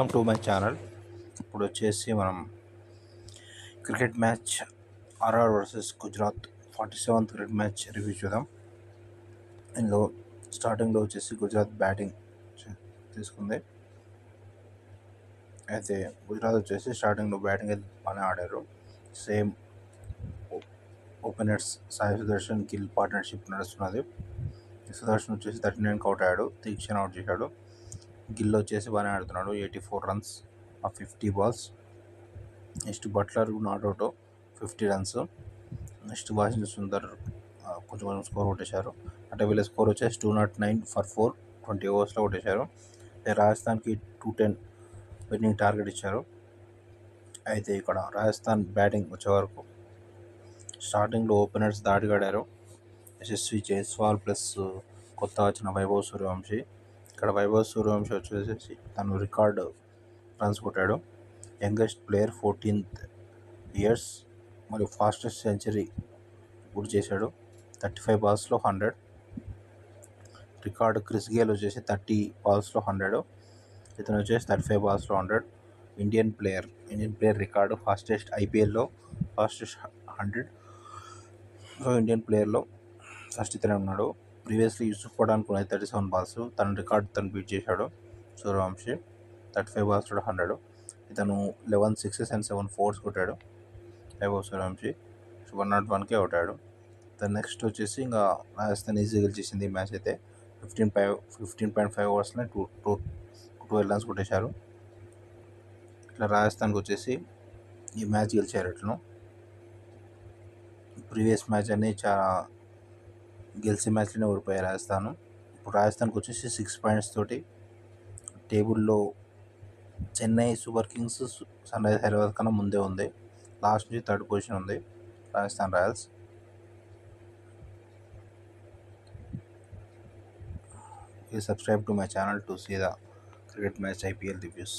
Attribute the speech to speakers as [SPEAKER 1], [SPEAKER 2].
[SPEAKER 1] Welcome to my channel. ఇప్పుడు వచ్చేసి మనం cricket match RR versus Gujarat 47th cricket match review చూద్దాం. ఇందులో స్టార్టింగ్లో వచ్చేసి గుజరాత్ బ్యాటింగ్ తీసుకుంది. అయితే గుజరాత్ వచ్చేసి స్టార్టింగ్లో బ్యాటింగ్ అయితే బాగానే ఆడారు. Same openers Sai Sudarshan Gill partnership నడుస్తున్నది. సుదర్శన్ వచ్చేసి 39కి అవుట్ అయ్యాడు, తీక్షణ అవుట్ చేశాడు. గిల్ వచ్చేసి బాగానే ఆడుతున్నాడు, 84 రన్స్ ఆ 50 balls. Next Buttler not out 50 runs. Next Washington Sundar కొంచెం స్కోర్ కొట్టేశారు. అంటే వీళ్ళ స్కోర్ వచ్చేసి 209 for 4 20 overs కొట్టేశారు. రాజస్థాన్కి 210 విన్నింగ్ టార్గెట్ ఇచ్చారు. అయితే ఇక్కడ రాజస్థాన్ బ్యాటింగ్ వచ్చే వరకు స్టార్టింగ్లో ఓపెనర్స్ దాడిగాడారు. యశస్వి జైస్వాల్ ప్లస్ కొత్త వచ్చిన వైభవ్ సూర్యవంశీ. ఇక్కడ వైభవ్ సూర్యవంశీ వచ్చేసి తను రికార్డు రన్స్ కొట్టాడు. యంగెస్ట్ ప్లేయర్ 14th years మరియు ఫాస్టెస్ట్ సెంచరీ పూర్తి చేశాడు. 35 balls 100. రికార్డు క్రిస్ గేల్ వచ్చేసి 30 balls 100. ఇతను వచ్చేసి 35 balls 100. Indian player record fastest ఐపీఎల్లో ఫాస్టెస్ట్ 100. సో ఇండియన్ ప్లేయర్లో ఫస్ట్ ఇతనే ఉన్నాడు. ప్రీవియస్లీ యూసుఫ్ పఠాన్ కూడా 37 balls తన రికార్డు తను బీట్ చేశాడు. సూర్యవంశీ 35 balls 100. ఇతను 11 sixes and 7 fours కొట్టాడు. వైభవ్ సూర్యవంశీ 101కి అవుట్ అయ్యాడు. దాని నెక్స్ట్ వచ్చేసి ఇంకా రాజస్థాన్ ఈజీగా గెలిచేసింది ఈ మ్యాచ్. అయితే 15.5 ఓవర్స్లో 12 runs కొట్టేశారు. ఇట్లా రాజస్థాన్కి వచ్చేసి ఈ మ్యాచ్ గెలిచారు. ఇట్లను ప్రీవియస్ మ్యాచ్ అన్నీ చాలా గెలిచే మ్యాచ్లోనే ఓడిపోయారు రాజస్థాన్. ఇప్పుడు రాజస్థాన్కి వచ్చేసి 6 points తోటి టేబుల్లో Chennai Super Kings, Sunrisers Hyderabad కన్నా ముందే ఉంది. లాస్ట్ నుంచి 3rd పొజిషన్ ఉంది Rajasthan Royals. Please subscribe to my channel to see the cricket match IPL reviews.